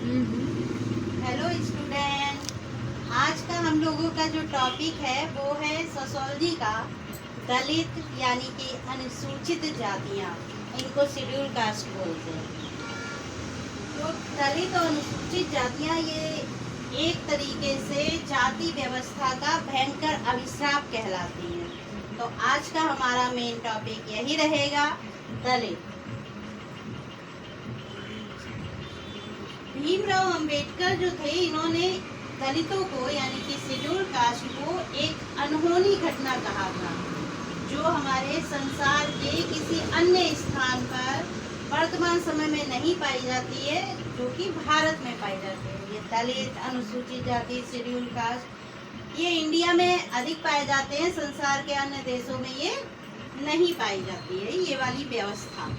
Hello student, आज का हम लोगों का जो टॉपिक है वो है सोशियोलॉजी का दलित यानी कि अनुसूचित जातियाँ, इनको शेड्यूल कास्ट बोलते हैं। तो दलित और अनुसूचित जातियाँ ये एक तरीके से जाति व्यवस्था का भयंकर अभिशाप कहलाती हैं। तो आज का हमारा मेन टॉपिक यही रहेगा, दलित। भीमराव अंबेडकर जो थे, इन्होंने दलितों को यानी कि शेड्यूल कास्ट को एक अनहोनी घटना कहा था, जो हमारे संसार के किसी अन्य स्थान पर वर्तमान समय में नहीं पाई जाती है, जो कि भारत में पाई जाती है। ये दलित, अनुसूचित जाति, शेड्यूल कास्ट ये इंडिया में अधिक पाए जाते हैं, संसार के अन्य देशों में ये नहीं पाई जाती है ये वाली व्यवस्था।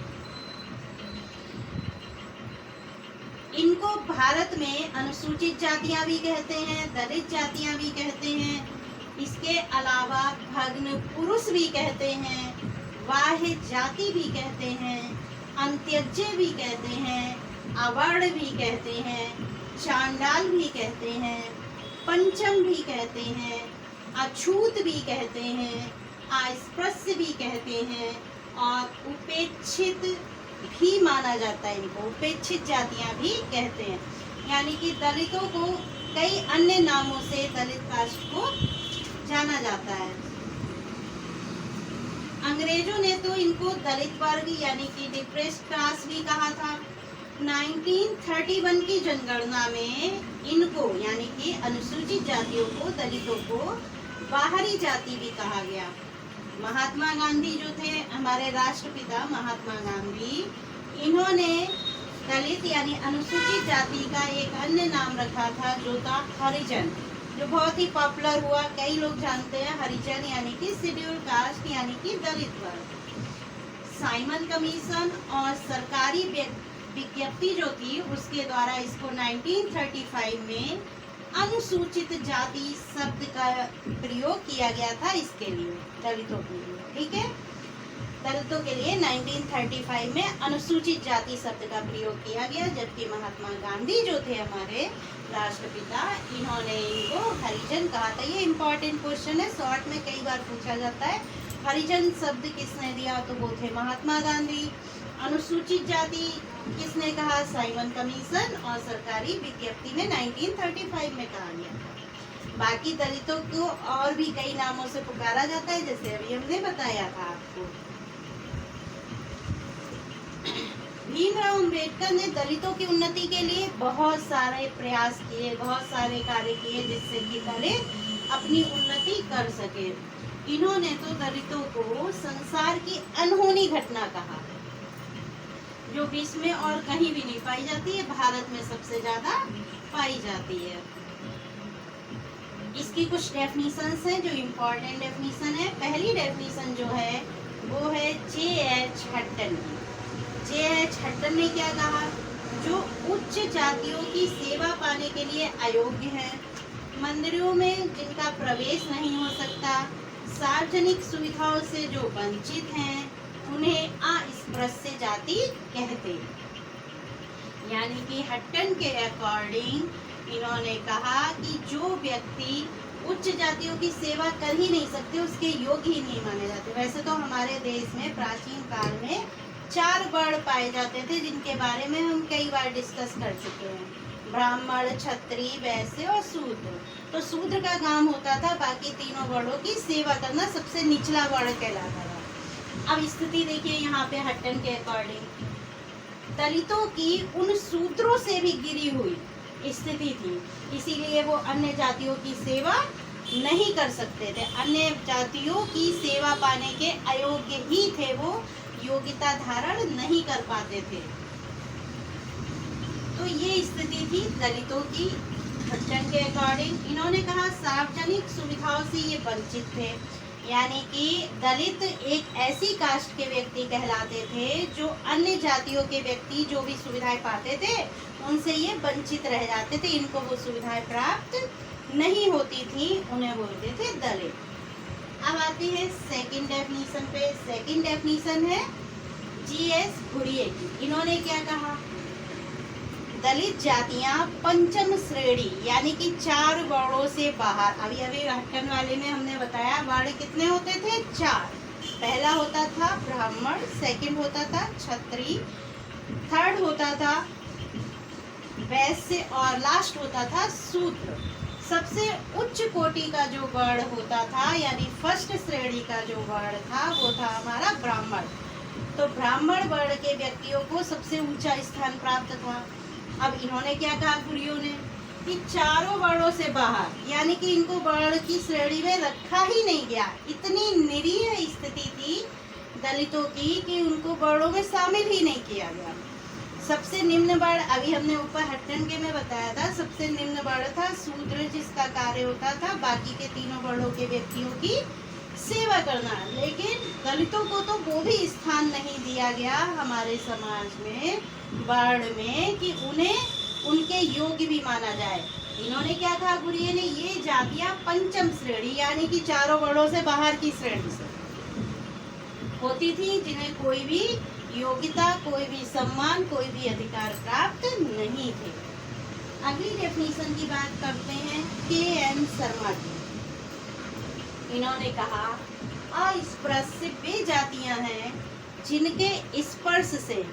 इनको भारत में अनुसूचित जातियां भी कहते हैं, दलित जातियां भी कहते हैं। इसके अलावा भग्न पुरुष भी कहते हैं, वाह्य जाति भी कहते हैं, अंत्यज्य भी कहते हैं, अवर्ण भी कहते हैं, चांडाल भी कहते हैं, पंचम भी कहते हैं, अछूत भी कहते हैं, अस्पृश्य भी कहते हैं और उपेक्षित भी माना जाता है। इनको उपेक्षित जातियां भी कहते हैं। यानी कि दलितों को कई अन्य नामों से दलित कास्ट को जाना जाता है। अंग्रेजों ने तो इनको दलित वर्ग यानी कि डिप्रेस्ड क्लास भी कहा था। 1931 की जनगणना में इनको यानी कि अनुसूचित जातियों को, दलितों को बाहरी जाति भी कहा गया। महात्मा गांधी जो थे, हमारे राष्ट्रपिता महात्मा गांधी, इन्होंने दलित यानी अनुसूचित जाति का एक अन्य नाम रखा था, जो था हरिजन, जो बहुत ही पॉपुलर हुआ। कई लोग जानते हैं हरिजन यानी कि शेड्यूल कास्ट यानी कि दलित वर्ग। साइमन कमीशन और सरकारी विज्ञप्ति जो थी, उसके द्वारा इसको 1935 में अनुसूचित जाति शब्द का प्रयोग किया गया था, इसके लिए दलितों के लिए। ठीक है, दलितों के लिए 1935 में अनुसूचित जाति शब्द का प्रयोग किया गया, जबकि महात्मा गांधी जो थे हमारे राष्ट्रपिता, इन्होंने इनको हरिजन कहा था। ये इम्पोर्टेंट क्वेश्चन है, शॉर्ट में कई बार पूछा जाता है। हरिजन शब्द किसने दिया, तो वो थे महात्मा गांधी। अनुसूचित जाति किसने कहा, साइमन कमीशन और सरकारी विज्ञप्ति में 1935 में कहा गया था। बाकी दलितों को और भी कई नामों से पुकारा जाता है, जैसे अभी हमने बताया था आपको। भीमराव अंबेडकर ने दलितों की उन्नति के लिए बहुत सारे प्रयास किए, बहुत सारे कार्य किए, जिससे कि दलित अपनी उन्नति कर सके। इन्होंने तो दलितों को संसार की अनहोनी घटना कहा, जो विश्व में और कहीं भी नहीं पाई जाती है, भारत में सबसे ज्यादा पाई जाती है। इसकी कुछ डेफिनेशंस हैं जो इम्पोर्टेंट डेफिनेशन है। पहली डेफिनेशन जो है वो है J.H. हट्टन की। J.H. हट्टन ने क्या कहा, जो उच्च जातियों की सेवा पाने के लिए अयोग्य है, मंदिरों में जिनका प्रवेश नहीं हो सकता, सार्वजनिक सुविधाओं से जो वंचित हैं, उन्हें अस्पृश्य जाति कहते हैं। यानी कि हट्टन के अकॉर्डिंग इन्होंने कहा कि जो व्यक्ति उच्च जातियों की सेवा कर ही नहीं सकते, उसके योग्य ही नहीं माने जाते। वैसे तो हमारे देश में प्राचीन काल में 4 वर्ण पाए जाते थे, जिनके बारे में हम कई बार डिस्कस कर चुके हैं, ब्राह्मण, क्षत्रिय, वैश्य और शूद्र। तो शूद्र का काम होता था बाकी तीनों वर्णों की सेवा करना, सबसे निचला वर्ण कहलाता था। अब स्थिति देखिए यहाँ पे हट्टन के अकॉर्डिंग दलितों की उन सूत्रों से भी गिरी हुई स्थिति थी, इसीलिए वो अन्य जातियों की सेवा नहीं कर सकते थे। अन्य जातियों की सेवा पाने के अयोग्य ही थे, वो योग्यता धारण नहीं कर पाते थे। तो ये स्थिति थी दलितों की हट्टन के अकॉर्डिंग। इन्होंने कहा सार्वजनिक सुविधाओं से ये वंचित थे, यानी कि दलित एक ऐसी कास्ट के व्यक्ति कहलाते थे जो अन्य जातियों के व्यक्ति जो भी सुविधाएं पाते थे, उनसे ये वंचित रह जाते थे, इनको वो सुविधाएं प्राप्त नहीं होती थी, उन्हें बोलते थे दलित। अब आते हैं सेकंड डेफिनेशन पे। सेकंड डेफिनेशन है G.S. घुरिये की। इन्होंने क्या कहा, दलित जातियां पंचम श्रेणी यानी कि 4 वर्णों से बाहर। अभी अभी हट्टन वाले में हमने बताया वर्ण कितने होते थे, 4। पहला होता था ब्राह्मण, सेकंड होता था क्षत्रिय, थर्ड होता था वैश्य और लास्ट होता था शूद्र। सबसे उच्च कोटि का जो वर्ण होता था यानी फर्स्ट श्रेणी का जो वर्ण था वो था हमारा ब्राह्मण। तो ब्राह्मण वर्ण के व्यक्तियों को सबसे ऊंचा स्थान प्राप्त था। अब इन्होंने क्या कहा गुरुओं ने कि चारों वर्णों से बाहर यानी कि इनको वर्ण की श्रेणी में रखा ही नहीं गया। इतनी निरीह स्थिति थी दलितों की कि उनको वर्णों में शामिल ही नहीं किया गया। सबसे निम्न वर्ण अभी हमने ऊपर हट्टन के में बताया था, सबसे निम्न वर्ण था शूद्र, जिसका कार्य होता था बाकी के तीनों वर्णों के व्यक्तियों की सेवा करना। लेकिन दलितों को तो वो भी स्थान नहीं दिया गया हमारे समाज में वर्ण में कि उन्हें उनके योग्य भी माना जाए। इन्होंने क्या कहा गुरुए ने, ये जातियां पंचम श्रेणी यानी कि चारों वर्णों से बाहर की श्रेणी से होती थी, जिन्हें कोई भी योग्यता, कोई भी सम्मान, कोई भी अधिकार प्राप्त नहीं थे। अगली डेफिनेशन की बात करते हैं के.एन. शर्मा की। इन्होंने कहा अस्पृश्य वे जातियां हैं जिनके स्पर्श से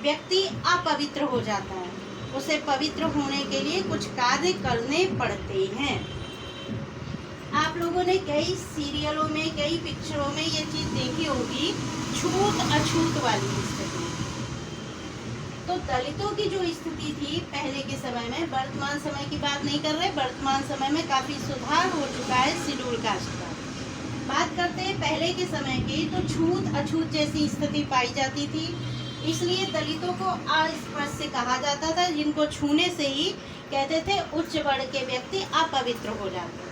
व्यक्ति अपवित्र हो जाता है। उसे पवित्र होने के लिए कुछ कार्य करने पड़ते हैं। आप लोगों ने कई सीरियलों में, कई पिक्चरों में ये चीज देखी होगी, छूत अछूत वाली स्थिति। तो दलितों की जो स्थिति थी पहले के समय में, वर्तमान समय की बात नहीं कर रहे, वर्तमान समय में काफी सुधार हो चुका है शेड्यूल कास्ट का। बात करते हैं पहले के समय की, तो छूत अछूत जैसी स्थिति पाई जाती थी। इसलिए दलितों को अस्पृश्य कहा जाता था, जिनको छूने से ही कहते थे उच्च वर्ण के व्यक्ति अपवित्र हो जाते।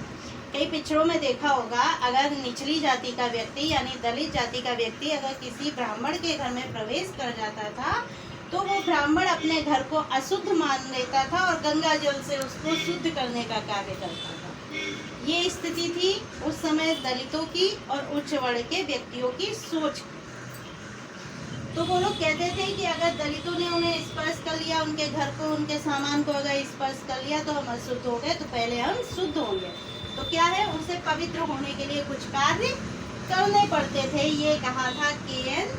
कई पिक्चरों में देखा होगा, अगर निचली जाति का व्यक्ति यानी दलित जाति का व्यक्ति अगर किसी ब्राह्मण के घर में प्रवेश कर जाता था तो वो ब्राह्मण अपने घर को अशुद्ध मान लेता था और गंगा जल से उसको शुद्ध करने का कार्य करता था। ये स्थिति थी उस समय दलितों की और उच्च वर्ण के व्यक्तियों की सोच। तो वो लोग कहते थे कि अगर दलितों ने उन्हें स्पर्श कर लिया, उनके घर को, उनके सामान को अगर स्पर्श कर लिया तो हम अशुद्ध हो गए, तो पहले हम शुद्ध होंगे। तो क्या है, उनसे पवित्र होने के लिए कुछ कार्य करने पड़ते थे, ये कहा था के.एन.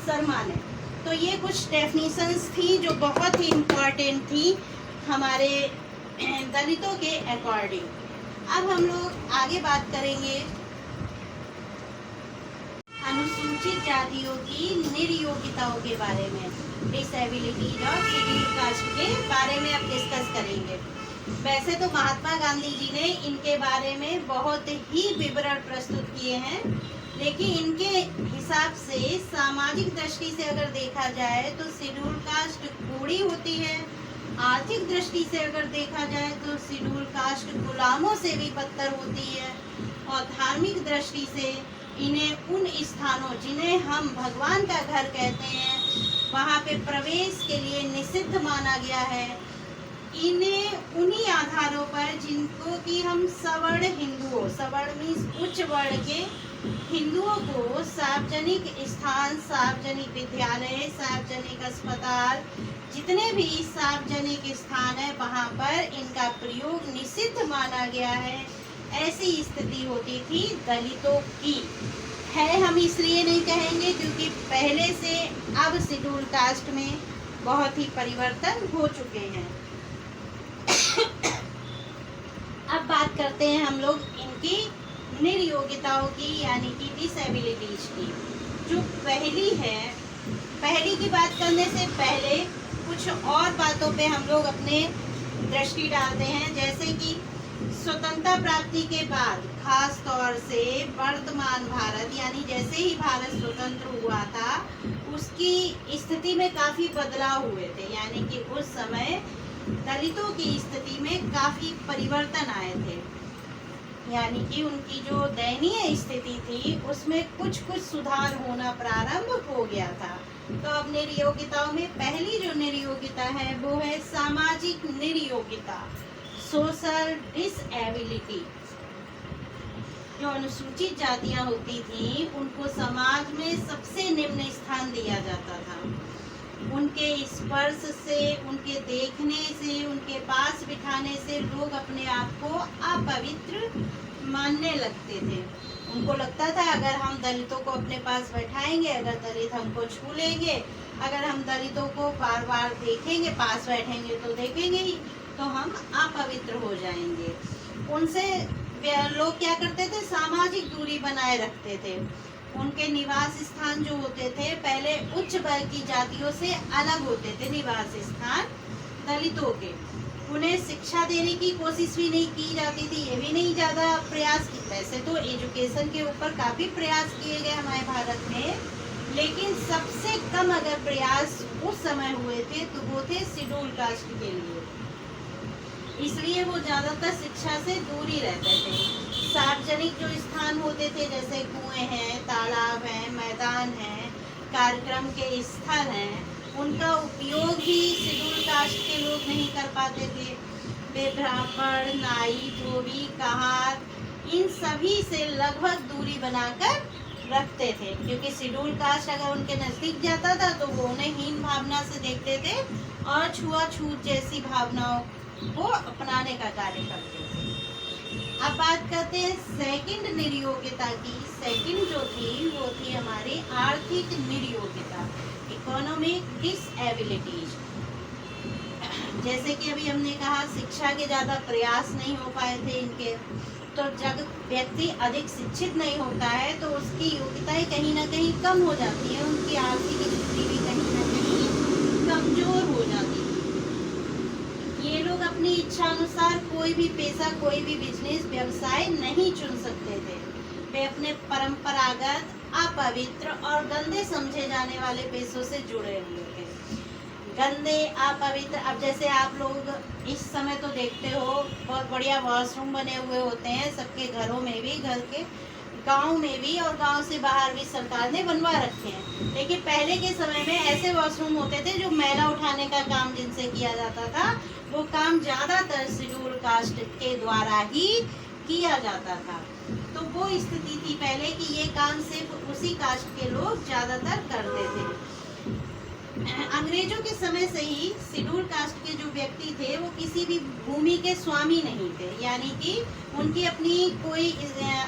शर्मा ने। तो ये कुछ डेफिनेशंस थी जो बहुत ही इम्पोर्टेंट थी हमारे दलितों के अकॉर्डिंग। अब हम लोग आगे बात करेंगे अनुसूचित जातियों की निर्योग्यताओं के बारे में, डिसेबिलिटीज और शेड्यूल कास्ट के बारे में अब डिस्कस करेंगे। वैसे तो महात्मा गांधी जी ने इनके बारे में बहुत ही विवरण प्रस्तुत किए हैं, लेकिन इनके हिसाब से सामाजिक दृष्टि से अगर देखा जाए तो शेड्यूल कास्ट बूढ़ी होती है। आर्थिक दृष्टि से अगर देखा जाए तो शेड्यूल कास्ट गुलामों से भी बदतर होती है। और धार्मिक दृष्टि से इन्हें उन स्थानों जिन्हें हम भगवान का घर कहते हैं वहाँ पे प्रवेश के लिए निषिद्ध माना गया है। इन्हें उन्हीं आधारों पर जिनको कि हम सवर्ण हिंदुओं, सवर्ण मीन्स उच्च वर्ण के हिंदुओं को सार्वजनिक स्थान, सार्वजनिक विद्यालय, सार्वजनिक अस्पताल, जितने भी सार्वजनिक स्थान है वहाँ पर इनका प्रयोग निषिद्ध माना गया है। ऐसी स्थिति होती थी दलितों की। है हम इसलिए नहीं कहेंगे क्योंकि पहले से अब शेड्यूल कास्ट में बहुत ही परिवर्तन हो चुके हैं। अब बात करते हैं हम लोग इनकी निर्योग्यताओं की यानी कि डिसेबिलिटीज की। जो पहली है, पहली की बात करने से पहले कुछ और बातों पे हम लोग अपने दृष्टि डालते हैं। जैसे कि स्वतंत्रता प्राप्ति के बाद खास तौर से वर्तमान भारत यानी जैसे ही भारत स्वतंत्र हुआ था उसकी स्थिति में काफी बदलाव हुए थे। यानी कि उस समय दलितों की स्थिति में काफी परिवर्तन आए थे। यानी कि उनकी जो दयनीय स्थिति थी उसमें कुछ सुधार होना प्रारंभ हो गया था। तो अब निर्योग्यताओं में पहली जो निर्योग्यता है वो है सामाजिक निर्योग्यता, सोशल डिसएबिलिटी। जो अनुसूचित जातियां होती थी उनको समाज में सबसे निम्न स्थान दिया जाता था। उनके स्पर्श से, उनके देखने से, उनके पास बिठाने से लोग अपने आप को अपवित्र मानने लगते थे। उनको लगता था अगर हम दलितों को अपने पास बैठाएंगे, अगर दलित हमको छू लेंगे, अगर हम दलितों को बार बार देखेंगे, पास बैठेंगे तो देखेंगे ही, तो हम अपवित्र हो जाएंगे। उनसे लोग क्या करते थे, सामाजिक दूरी बनाए रखते थे। उनके निवास स्थान जो होते थे पहले उच्च वर्ग की जातियों से अलग होते थे निवास स्थान दलितों के। उन्हें शिक्षा देने की कोशिश भी नहीं की जाती थी, ये भी नहीं ज़्यादा प्रयास की। वैसे तो एजुकेशन के ऊपर काफ़ी प्रयास किए गए हमारे भारत में, लेकिन सबसे कम अगर प्रयास उस समय हुए थे तो वो थे शेड्यूल कास्ट के लिए, इसलिए वो ज़्यादातर शिक्षा से दूर ही रहते थे। सार्वजनिक जो स्थान होते थे जैसे कुएं हैं, तालाब हैं, मैदान हैं, कार्यक्रम के स्थल हैं, उनका उपयोग भी शेड्यूल कास्ट के लोग नहीं कर पाते थे। वे ब्राह्मण, नाई, धोबी, कहार, इन सभी से लगभग दूरी बनाकर रखते थे, क्योंकि शेड्यूल कास्ट अगर उनके नज़दीक जाता था तो वो उन्हें हीन भावना से देखते थे और छुआछूत जैसी भावनाओं को अपनाने का कार्य करते थे। अब बात करते हैं सेकंड निर्योग्यता की। सेकंड जो थी वो थी हमारी आर्थिक निर्योग्यता, इकोनॉमिक डिसएबिलिटीज। जैसे कि अभी हमने कहा शिक्षा के ज़्यादा प्रयास नहीं हो पाए थे इनके, तो जब व्यक्ति अधिक शिक्षित नहीं होता है तो उसकी योग्यताएं कहीं ना कहीं कम हो जाती है, उनकी आर्थिक स्थिति भी कहीं ना कहीं कमजोर हो जाती है। ये लोग अपनी इच्छा अनुसार कोई भी पेशा, कोई भी बिजनेस, व्यवसाय नहीं चुन सकते थे। वे अपने परंपरागत, अपवित्र और गंदे समझे जाने वाले पेशों से जुड़े हुए थे। गंदे, अपवित्र, अब जैसे आप लोग इस समय तो देखते हो बहुत बढ़िया वॉशरूम बने हुए होते हैं सबके घरों में भी, घर के गांव में भी और गांव से बाहर भी सरकार ने बनवा रखे हैं। लेकिन पहले के समय में ऐसे वॉशरूम होते थे जो मैला उठाने का काम जिनसे किया जाता था, वो काम ज़्यादातर शेड्यूल कास्ट के द्वारा ही किया जाता था। तो वो स्थिति थी पहले कि ये काम सिर्फ उसी कास्ट के लोग ज़्यादातर करते थे। अंग्रेजों के समय से ही शेड्यूल कास्ट के जो व्यक्ति थे वो किसी भी भूमि के स्वामी नहीं थे, यानी कि उनकी अपनी कोई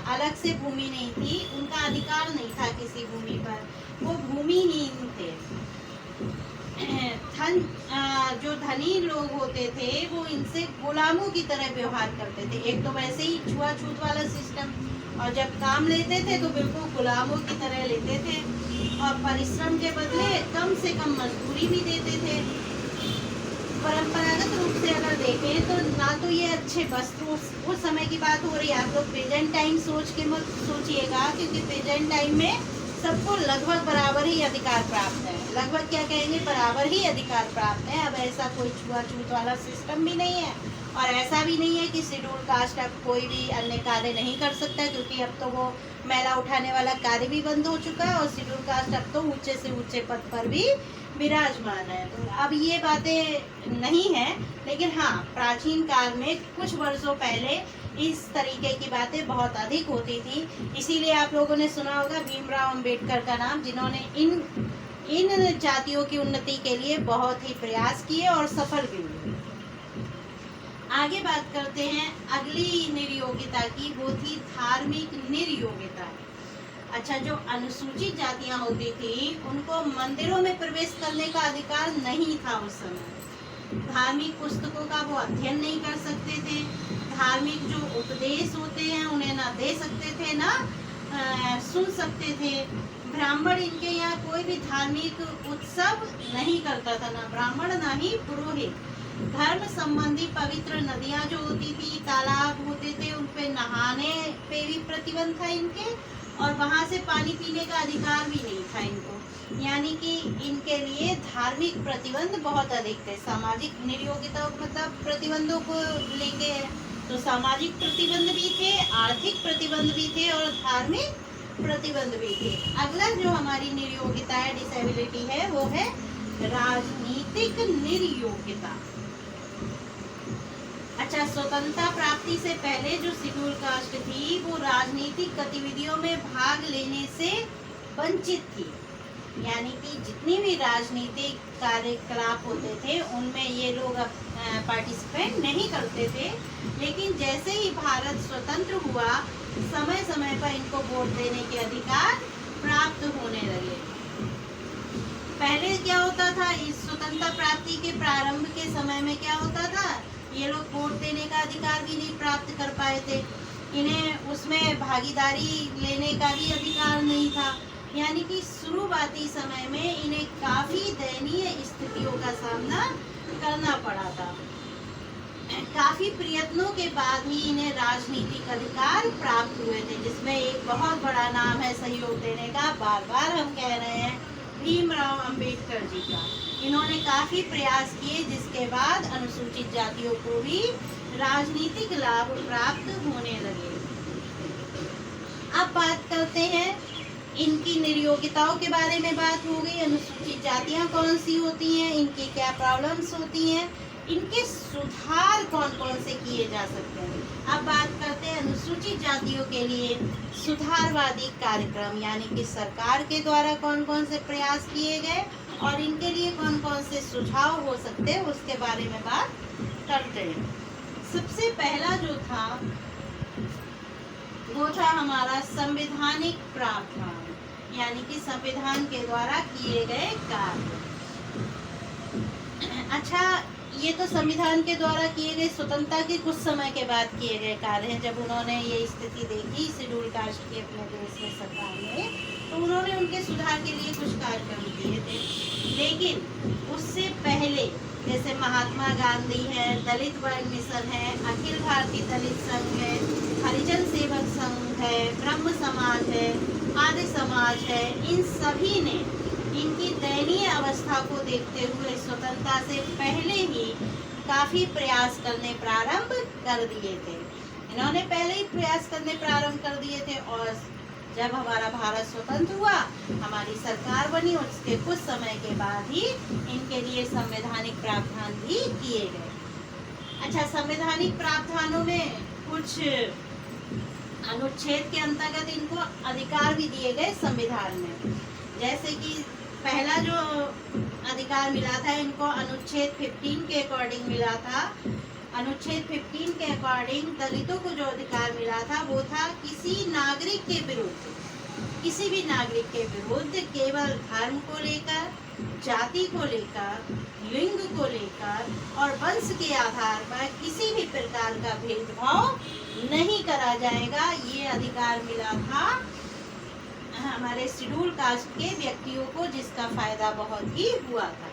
अलग से भूमि नहीं थी, उनका अधिकार नहीं था किसी भूमि पर, वो भूमिहीन थे। जो धनी लोग होते थे वो इनसे गुलामों की तरह व्यवहार करते थे। एक तो वैसे ही छुआछूत वाला सिस्टम, और जब काम लेते थे तो बिल्कुल गुलामों की तरह लेते थे और परिश्रम के बदले कम से कम मजदूरी भी देते थे। परंपरागत रूप से अगर देखें तो ना तो ये अच्छे वस्त्र, उस समय की बात हो रही है, आप लोग प्रेजेंट टाइम सोच के मत सोचिएगा, क्योंकि प्रेजेंट टाइम में सबको लगभग बराबर ही अधिकार प्राप्त है। लगभग क्या कहेंगे, बराबर ही अधिकार प्राप्त है। अब ऐसा कोई छुआछूत वाला सिस्टम भी नहीं है और ऐसा भी नहीं है कि शेड्यूल कास्ट अब कोई भी अन्य कार्य नहीं कर सकता, क्योंकि अब तो वो मैला उठाने वाला कार्य भी बंद हो चुका है और शेड्यूल कास्ट अब तो ऊंचे से ऊंचे पद पर भी विराजमान है। तो अब ये बातें नहीं है, लेकिन हाँ प्राचीन काल में कुछ वर्षों पहले इस तरीके की बातें बहुत अधिक होती थी। इसीलिए आप लोगों ने सुना होगा भीमराव अंबेडकर का नाम, जिन्होंने इन जातियों की उन्नति के लिए बहुत ही प्रयास किए और सफल भी हुए। आगे बात करते हैं अगली निर्योग्यता की, वो थी धार्मिक निर्योग्यता। अच्छा, जो अनुसूचित जातियां होती थी उनको मंदिरों में प्रवेश करने का अधिकार नहीं था उस समय। धार्मिक पुस्तकों का वो अध्ययन नहीं कर सकते थे, धार्मिक जो उपदेश होते हैं उन्हें ना दे सकते थे, ना सुन सकते थे। ब्राह्मण इनके यहाँ कोई भी धार्मिक उत्सव नहीं करता था, ना ब्राह्मण ना ही पुरोहित। धर्म संबंधी पवित्र नदियाँ जो होती थी, तालाब होते थे, उन पे नहाने पे भी प्रतिबंध था इनके, और वहाँ से पानी पीने का अधिकार भी नहीं था इनको। यानी कि इनके लिए धार्मिक प्रतिबंध बहुत अधिक थे। सामाजिक निर्योग्यता मतलब प्रतिबंधों को लेके, तो सामाजिक प्रतिबंध भी थे, आर्थिक प्रतिबंध भी थे और धार्मिक प्रतिबंध भी थे। अगला जो हमारी निर्योग्यता है, डिसेबिलिटी है, वो है राजनीतिक निर्योग्यता। अच्छा, स्वतंत्रता प्राप्ति से पहले जो शेड्यूल कास्ट थी वो राजनीतिक गतिविधियों में भाग लेने से वंचित थी। यानी कि जितनी भी राजनीतिक कार्यकलाप होते थे उनमें ये लोग पार्टिसिपेट नहीं करते थे। लेकिन जैसे ही भारत स्वतंत्र हुआ, समय समय पर इनको वोट देने के अधिकार प्राप्त होने लगे। पहले क्या होता था, इस स्वतंत्रता प्राप्ति के प्रारंभ के समय में क्या होता था, ये लोग वोट देने का अधिकार भी नहीं प्राप्त कर पाए थे, इन्हें उसमें भागीदारी लेने का भी अधिकार नहीं था। यानी कि शुरुआती समय में इन्हें काफी दयनीय स्थितियों का सामना करना पड़ा था। काफी प्रयत्नों के बाद ही इन्हें राजनीतिक अधिकार प्राप्त हुए थे, जिसमें एक बहुत बड़ा नाम है सहयोग देने का, बार बार हम कह रहे हैं, भीमराव अंबेडकर जी का। इन्होंने काफी प्रयास किए, जिसके बाद अनुसूचित जातियों को भी राजनीतिक लाभ प्राप्त होने लगे। अब बात करते हैं इनकी निर्योग्यताओं के बारे में। बात हो गई, अनुसूचित जातियां कौन सी होती हैं, इनकी क्या प्रॉब्लम्स होती हैं, इनके सुधार कौन कौन से किए जा सकते हैं। अब बात करते हैं अनुसूचित जातियों के लिए सुधारवादी कार्यक्रम, यानी कि सरकार के द्वारा कौन कौन से प्रयास किए गए और इनके लिए कौन कौन से सुझाव हो सकते हैं, उसके बारे में बात करते हैं। सबसे पहला जो था वो था हमारा संवैधानिक प्रावधान, यानी कि संविधान के द्वारा किए गए कार्य। अच्छा, ये तो संविधान के द्वारा किए गए स्वतंत्रता के कुछ समय के बाद किए गए कार्य हैं। जब उन्होंने ये स्थिति देखी शेड्यूल कास्ट की अपने देश में सरकार में, तो उन्होंने उनके सुधार के लिए कुछ कार्यक्रम किए थे। लेकिन उससे पहले जैसे महात्मा गांधी है, दलित वर्ग मिशन है, अखिल भारतीय दलित संघ है, हरिजन सेवक संघ है, ब्रह्म समाज है, आर्य समाज है, इन सभी ने इनकी दयनीय अवस्था को देखते हुए स्वतंत्रता से पहले ही काफी प्रयास करने प्रारंभ कर दिए थे। इन्होंने पहले ही प्रयास करने प्रारंभ कर दिए थे और जब हमारा भारत स्वतंत्र हुआ, हमारी सरकार बनी, और उसके कुछ समय के बाद ही इनके लिए संवैधानिक प्रावधान भी किए गए। अच्छा, संवैधानिक प्रावधानों में कुछ अनुच्छेद के अंतर्गत इनको अधिकार भी दिए गए संविधान में। जैसे कि पहला जो अधिकार मिला था इनको अनुच्छेद 15 के अकॉर्डिंग मिला था। अनुच्छेद 15 के अकॉर्डिंग दलितों को जो अधिकार मिला था वो था किसी नागरिक के विरुद्ध, किसी भी नागरिक के विरुद्ध केवल धर्म को लेकर, जाति को लेकर, लिंग को लेकर और वंश के आधार पर किसी भी प्रकार का भेदभाव नहीं करा जाएगा। ये अधिकार मिला था हमारे शेड्यूल कास्ट के व्यक्तियों को, जिसका फायदा बहुत ही हुआ था।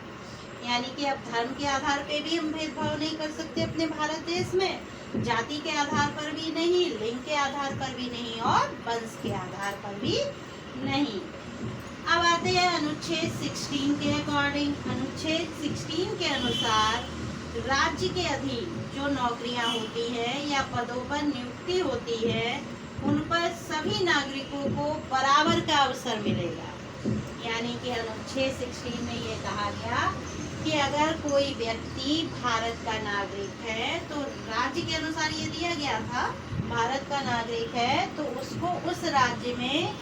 यानी कि अब धर्म के आधार पे भी हम भेदभाव नहीं कर सकते अपने भारत देश में, जाति के आधार पर भी नहीं, लिंग के आधार पर भी नहीं और वंश के आधार पर भी नहीं। अब आते हैं अनुच्छेद 16 के अकॉर्डिंग। अनुच्छेद 16 के अनुसार राज्य के अधीन जो नौकरियां होती है या पदों पर नियुक्ति होती है, उन पर सभी नागरिकों को बराबर का अवसर मिलेगा। यानी कि अनुच्छेद 16 में ये कहा गया कि अगर कोई व्यक्ति भारत का नागरिक है, तो राज्य के अनुसार ये दिया गया था, भारत का नागरिक है तो उसको उस राज्य में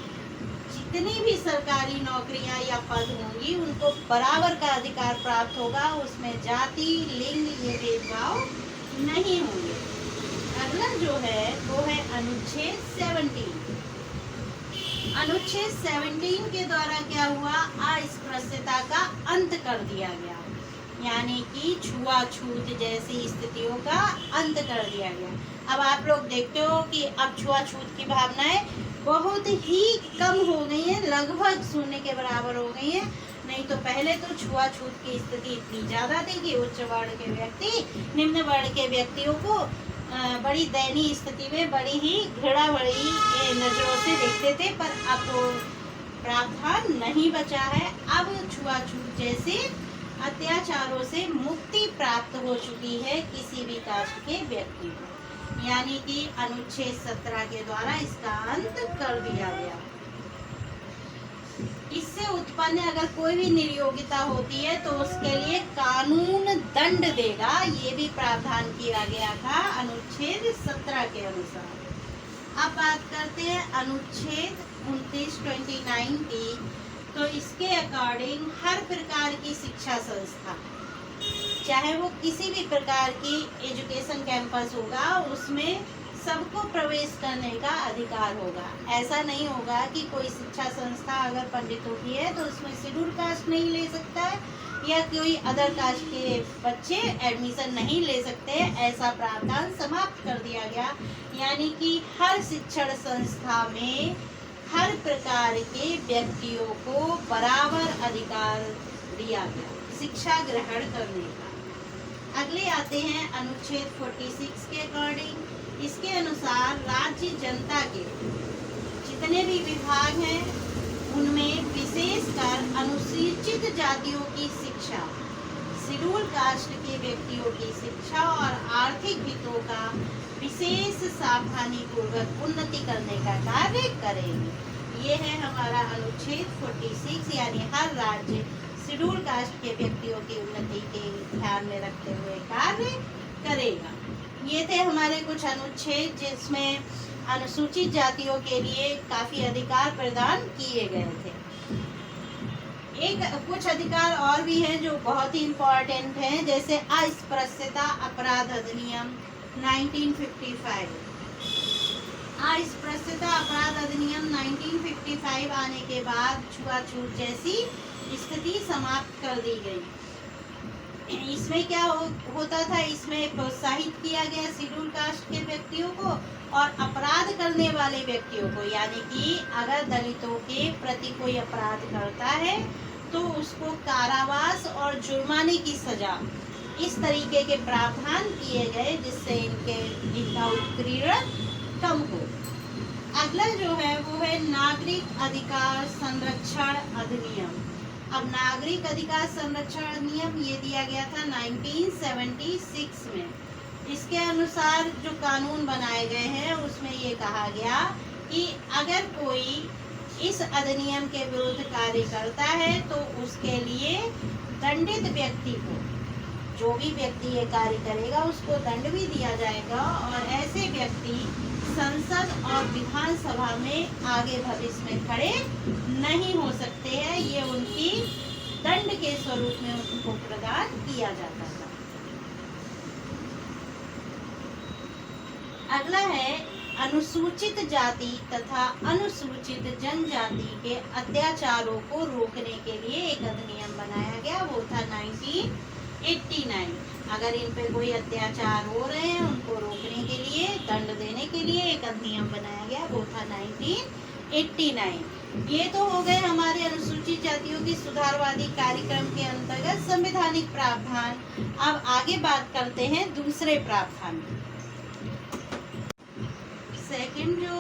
जितनी भी सरकारी नौकरियां या पद होंगी उनको बराबर का अधिकार प्राप्त होगा, उसमें जाति, लिंग ये भेदभाव नहीं होंगे। अगला जो है वो है अनुच्छेद 17। अनुच्छेद 17 के द्वारा क्या हुआ, अस्पृश्यता का अंत कर दिया गया, यानी कि छुआछूत जैसी स्थितियों का अंत कर दिया गया। अब आप लोग देखते हो कि अब छुआछूत की भावनाएं बहुत ही कम हो गई है, लगभग शून्य के बराबर हो गई है। नहीं तो पहले तो छुआछूत की स्थिति इतनी ज्यादा थी कि उच्च वर्ण के व्यक्ति निम्न वर्ण के व्यक्तियों को बड़ी दयनीय स्थिति में बड़ी ही घृणा भरी नजरों से देखते थे। पर अब तो प्रावधान नहीं बचा है। अब छुआछूत जैसे अत्याचारों से मुक्ति प्राप्त हो चुकी है किसी भी कास्ट के व्यक्ति को, यानी कि अनुच्छेद 17 के द्वारा इसका अंत कर दिया गया। इससे उत्पन्न अगर कोई भी निर्योग्यता होती है तो उसके लिए कानून दंड देगा, ये भी प्रावधान किया गया था अनुच्छेद 17 के अनुसार। अब बात करते हैं अनुच्छेद 29 की। तो इसके अकॉर्डिंग हर प्रकार की शिक्षा संस्था, चाहे वो किसी भी प्रकार की एजुकेशन कैंपस होगा, उसमें सबको प्रवेश करने का अधिकार होगा। ऐसा नहीं होगा कि कोई शिक्षा संस्था अगर पंडितों की है तो उसमें शेड्यूल कास्ट नहीं ले सकता है या कोई अदर कास्ट के बच्चे एडमिशन नहीं ले सकते, ऐसा प्रावधान समाप्त कर दिया गया। यानी कि हर शिक्षण संस्था में हर प्रकार के व्यक्तियों को बराबर अधिकार दिया गया शिक्षा ग्रहण करने का। अगले आते हैं अनुच्छेद 46 के अकॉर्डिंग। इसके अनुसार राज्य जनता के जितने भी विभाग हैं उनमें विशेषकर अनुसूचित जातियों की शिक्षा, शेड्यूल कास्ट के व्यक्तियों की शिक्षा और आर्थिक हितों का विशेष सावधानी पूर्वक उन्नति करने का कार्य करेंगे। ये है हमारा अनुच्छेद 46, यानी हर राज्य शेड्यूल कास्ट के व्यक्तियों की उन्नति के ध्यान में रखते हुए कार्य करेगा। ये थे हमारे कुछ अनुच्छेद जिसमें अनुसूचित जातियों के लिए काफी अधिकार प्रदान किए गए थे। कुछ अधिकार और भी हैं जो बहुत ही इम्पोर्टेंट हैं, जैसे अस्पृश्यता अपराध अधिनियम 1955। अस्पृश्यता अपराध अधिनियम 1955 आने के बाद छुआछूत जैसी स्थिति समाप्त कर दी गई। इसमें क्या होता था, इसमें प्रोत्साहित किया गया शेड्यूल कास्ट के व्यक्तियों को और अपराध करने वाले व्यक्तियों को, यानी कि अगर दलितों के प्रति कोई अपराध करता है तो उसको कारावास और जुर्माने की सजा, इस तरीके के प्रावधान किए गए जिससे इनका उत्पीड़न कम हो। अगला जो है वो है नागरिक अधिकार संरक्षण अधिनियम। अब नागरिक अधिकार संरक्षण अधिनियम ये दिया गया था 1976 में। इसके अनुसार जो कानून बनाए गए हैं उसमें ये कहा गया कि अगर कोई इस अधिनियम के विरुद्ध कार्य करता है तो उसके लिए दंडित व्यक्ति को, जो भी व्यक्ति ये कार्य करेगा उसको दंड भी दिया जाएगा और ऐसे व्यक्ति संसद और विधानसभा में आगे भविष्य में खड़े नहीं हो सकते हैं। ये उनकी दंड के स्वरूप में उनको प्रदान किया जाता था। अगला है अनुसूचित जाति तथा अनुसूचित जनजाति के अत्याचारों को रोकने के लिए एक अधिनियम बनाया गया, वो था 1989। अगर इन पे कोई अत्याचार हो रहे हैं उनको रोकने के लिए, दंड देने के लिए एक अधिनियम बनाया गया, वो था 1989। ये तो हो गए हमारे अनुसूचित जातियों की सुधारवादी कार्यक्रम के अंतर्गत संवैधानिक प्रावधान। अब आगे बात करते हैं दूसरे प्रावधान। सेकंड जो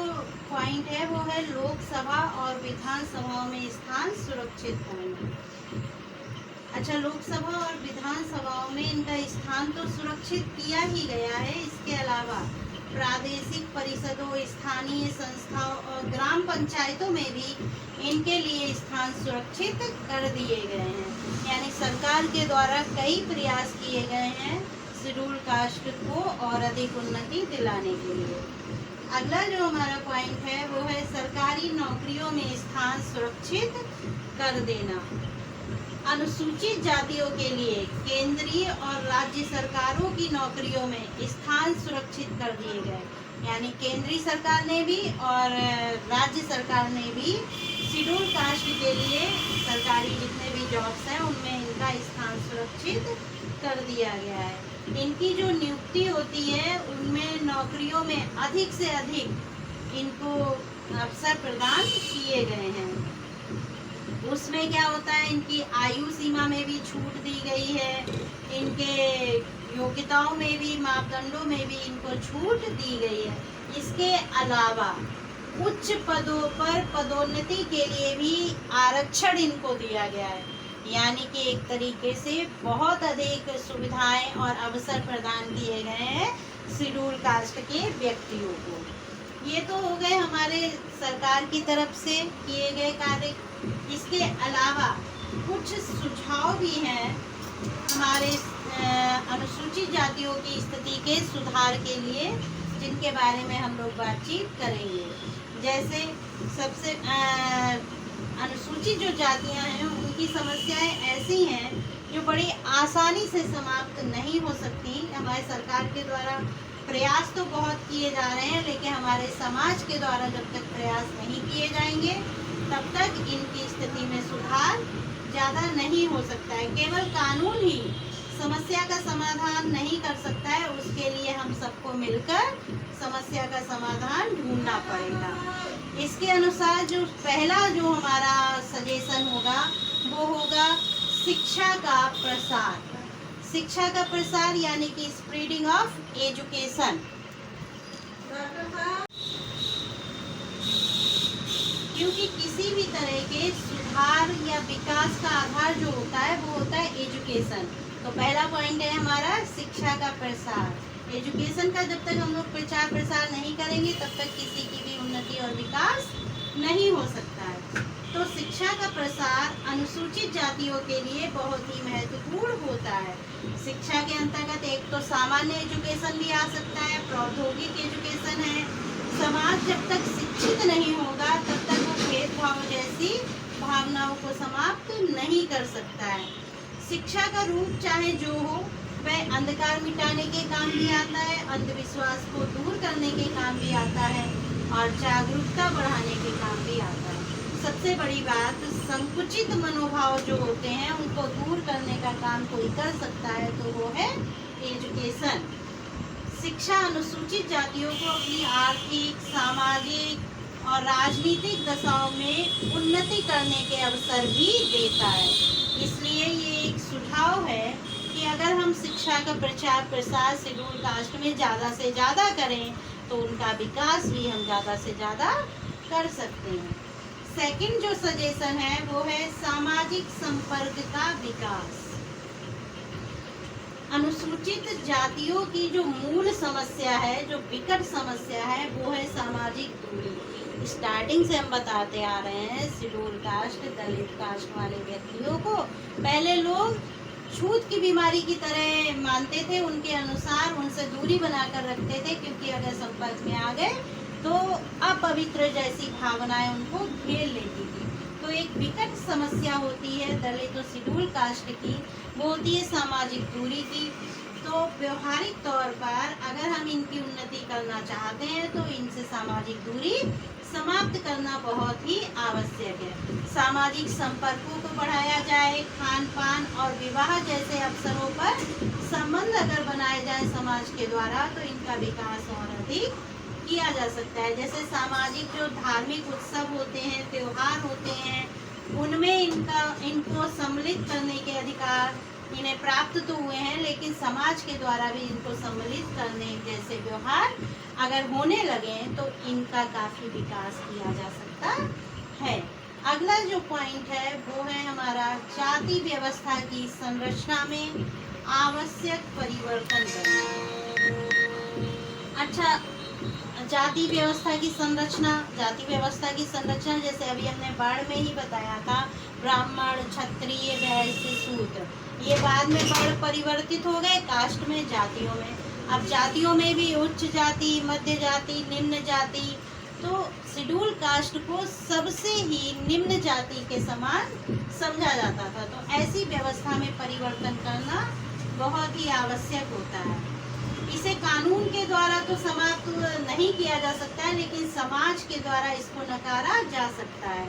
पॉइंट है वो है लोकसभा और विधानसभाओं में स्थान सुरक्षित होना। अच्छा, लोकसभा और विधानसभाओं में इनका स्थान तो सुरक्षित किया ही गया है। इसके अलावा प्रादेशिक परिषदों, स्थानीय संस्थाओं और ग्राम पंचायतों में भी इनके लिए स्थान सुरक्षित कर दिए गए हैं। यानी सरकार के द्वारा कई प्रयास किए गए हैं शेड्यूल कास्ट को और अधिक उन्नति दिलाने के लिए। अगला जो हमारा पॉइंट है वो है सरकारी नौकरियों में स्थान सुरक्षित कर देना। अनुसूचित जातियों के लिए केंद्रीय और राज्य सरकारों की नौकरियों में स्थान सुरक्षित कर दिए गए। यानी केंद्रीय सरकार ने भी और राज्य सरकार ने भी शेड्यूल कास्ट के लिए सरकारी जितने भी जॉब्स हैं उनमें इनका स्थान सुरक्षित कर दिया गया है। इनकी जो नियुक्ति होती है उनमें नौकरियों में अधिक से अधिक इनको अवसर प्रदान किए गए हैं। उसमें क्या होता है, इनकी आयु सीमा में भी छूट दी गई है, इनके योग्यताओं में भी, मापदंडों में भी इनको छूट दी गई है। इसके अलावा उच्च पदों पर पदोन्नति के लिए भी आरक्षण इनको दिया गया है। यानी कि एक तरीके से बहुत अधिक सुविधाएं और अवसर प्रदान किए गए हैं शेड्यूल कास्ट के व्यक्तियों को। ये तो हो गए हमारे सरकार की तरफ से किए गए कार्य। इसके अलावा कुछ सुझाव भी हैं हमारे अनुसूचित जातियों की स्थिति के सुधार के लिए, जिनके बारे में हम लोग बातचीत करेंगे। जैसे सबसे अनुसूचित जो जातियां हैं उनकी समस्याएं ऐसी हैं जो बड़ी आसानी से समाप्त नहीं हो सकती। हमारे सरकार के द्वारा प्रयास तो बहुत किए जा रहे हैं, लेकिन हमारे समाज के द्वारा जब तक प्रयास नहीं किए जाएंगे तब तक इनकी स्थिति में सुधार ज़्यादा नहीं हो सकता है। केवल कानून ही समस्या का समाधान नहीं कर सकता है, उसके लिए हम सबको मिलकर समस्या का समाधान ढूंढना पड़ेगा। इसके अनुसार जो पहला जो हमारा सजेशन होगा वो होगा शिक्षा का प्रसार। शिक्षा का प्रसार यानी कि स्प्रेडिंग ऑफ एजुकेशन। क्योंकि किसी भी तरह के सुधार या विकास का आधार जो होता है वो होता है एजुकेशन। तो पहला पॉइंट है हमारा शिक्षा का प्रसार। एजुकेशन का जब तक हम लोग प्रचार प्रसार नहीं करेंगे तब तक किसी की भी उन्नति और विकास नहीं हो सकता है। तो शिक्षा का प्रसार अनुसूचित जातियों के लिए बहुत ही महत्वपूर्ण होता है। शिक्षा के अंतर्गत एक तो सामान्य एजुकेशन भी आ सकता है, प्रौद्योगिक एजुकेशन है। समाज जब तक शिक्षित नहीं होगा तब तक वो भेदभाव जैसी भावनाओं को समाप्त नहीं कर सकता है। शिक्षा का रूप चाहे जो हो, वह अंधकार मिटाने के काम भी आता है, अंधविश्वास को दूर करने के काम भी आता है और जागरूकता बढ़ाने के काम भी आता है। सबसे बड़ी बात, संकुचित मनोभाव जो होते हैं उनको दूर करने का काम कोई कर सकता है तो वो है एजुकेशन। शिक्षा अनुसूचित जातियों को अपनी आर्थिक, सामाजिक और राजनीतिक दशाओं में उन्नति करने के अवसर भी देता है। इसलिए ये एक सुझाव है कि अगर हम शिक्षा का प्रचार प्रसार शेड्यूल कास्ट में ज़्यादा से ज़्यादा करें तो उनका विकास भी हम ज़्यादा से ज़्यादा कर सकते हैं। सेकंड जो सजेशन है वो है सामाजिक संपर्क का विकास। अनुसूचित जातियों की जो मूल समस्या है, जो विकट समस्या है, वो है सामाजिक दूरी। स्टार्टिंग से हम बताते आ रहे हैं शेड्यूल कास्ट, दलित कास्ट वाले व्यक्तियों को पहले लोग छूत की बीमारी की तरह मानते थे, उनके अनुसार उनसे दूरी बनाकर रखते थे, क्योंकि अगर संपर्क में आ गए तो अपवित्र जैसी भावनाएं उनको घेर लेती थी। तो एक विकट समस्या होती है दलित और शेड्यूल कास्ट की, वो होती है सामाजिक दूरी की। तो व्यवहारिक तौर पर अगर हम इनकी उन्नति करना चाहते हैं तो इनसे सामाजिक दूरी समाप्त करना बहुत ही आवश्यक है। सामाजिक संपर्कों को बढ़ाया जाए, खान पान और विवाह जैसे अवसरों पर संबंध अगर बनाए जाए समाज के द्वारा तो इनका विकास और अधिक किया जा सकता है। जैसे सामाजिक जो धार्मिक उत्सव होते हैं, त्योहार होते हैं, उनमें इनको सम्मिलित करने के अधिकार इन्हें प्राप्त तो हुए हैं, लेकिन समाज के द्वारा भी इनको सम्मिलित करने जैसे व्यवहार अगर होने लगे तो इनका काफी विकास किया जा सकता है। अगला जो पॉइंट है वो है हमारा जाति व्यवस्था की संरचना में आवश्यक परिवर्तन करना। अच्छा, जाति व्यवस्था की संरचना जैसे अभी हमने वर्ण में ही बताया था, ब्राह्मण, क्षत्रिय, वैश्य, शूद्र। ये बाद में वर्ण परिवर्तित हो गए कास्ट में, जातियों में। अब जातियों में भी उच्च जाति, मध्य जाति, निम्न जाति। तो शेड्यूल कास्ट को सबसे ही निम्न जाति के समान समझा जाता था। तो ऐसी व्यवस्था में परिवर्तन करना बहुत ही आवश्यक होता है। इसे कानून के द्वारा तो समाप्त नहीं किया जा सकता है, लेकिन समाज के द्वारा इसको नकारा जा सकता है।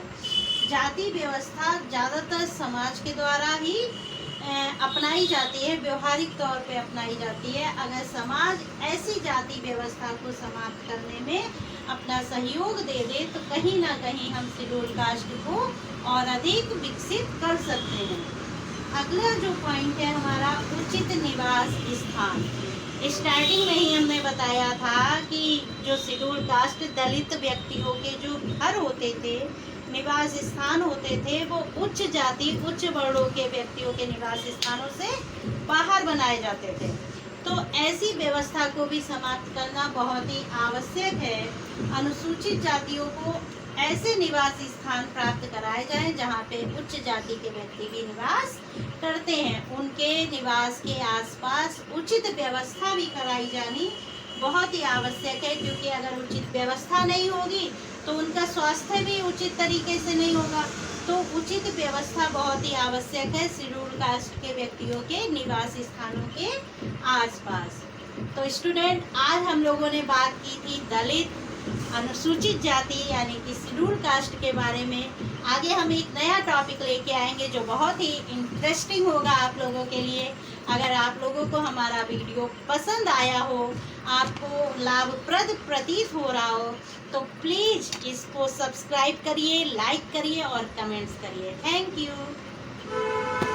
जाति व्यवस्था ज़्यादातर समाज के द्वारा ही अपनाई जाती है, व्यवहारिक तौर पे अपनाई जाती है। अगर समाज ऐसी जाति व्यवस्था को समाप्त करने में अपना सहयोग दे दे तो कहीं ना कहीं हम शेड्यूल कास्ट को और अधिक विकसित कर सकते हैं। अगला जो पॉइंट है हमारा उचित निवास स्थान। स्टार्टिंग में ही हमने बताया था कि जो शेड्यूल कास्ट दलित व्यक्तियों के जो घर होते थे, निवास स्थान होते थे, वो उच्च जाति, उच्च वर्णों के व्यक्तियों के निवास स्थानों से बाहर बनाए जाते थे। तो ऐसी व्यवस्था को भी समाप्त करना बहुत ही आवश्यक है। अनुसूचित जातियों को ऐसे निवास स्थान प्राप्त कराए जाएं जहां पे उच्च जाति के व्यक्ति भी निवास करते हैं। उनके निवास के आसपास उचित व्यवस्था भी कराई जानी बहुत ही आवश्यक है, क्योंकि अगर उचित व्यवस्था नहीं होगी तो उनका स्वास्थ्य भी उचित तरीके से नहीं होगा। तो उचित व्यवस्था बहुत ही आवश्यक है शेड्यूल कास्ट के व्यक्तियों के निवास स्थानों के आसपास। तो स्टूडेंट, आज हम लोगों ने बात की थी दलित, अनुसूचित जाति यानी कि शेड्यूल कास्ट के बारे में। आगे हम एक नया टॉपिक लेके आएंगे जो बहुत ही इंटरेस्टिंग होगा आप लोगों के लिए। अगर आप लोगों को हमारा वीडियो पसंद आया हो, आपको लाभप्रद प्रतीत हो रहा हो, तो प्लीज़ इसको सब्सक्राइब करिए, लाइक करिए और कमेंट्स करिए। Thank you.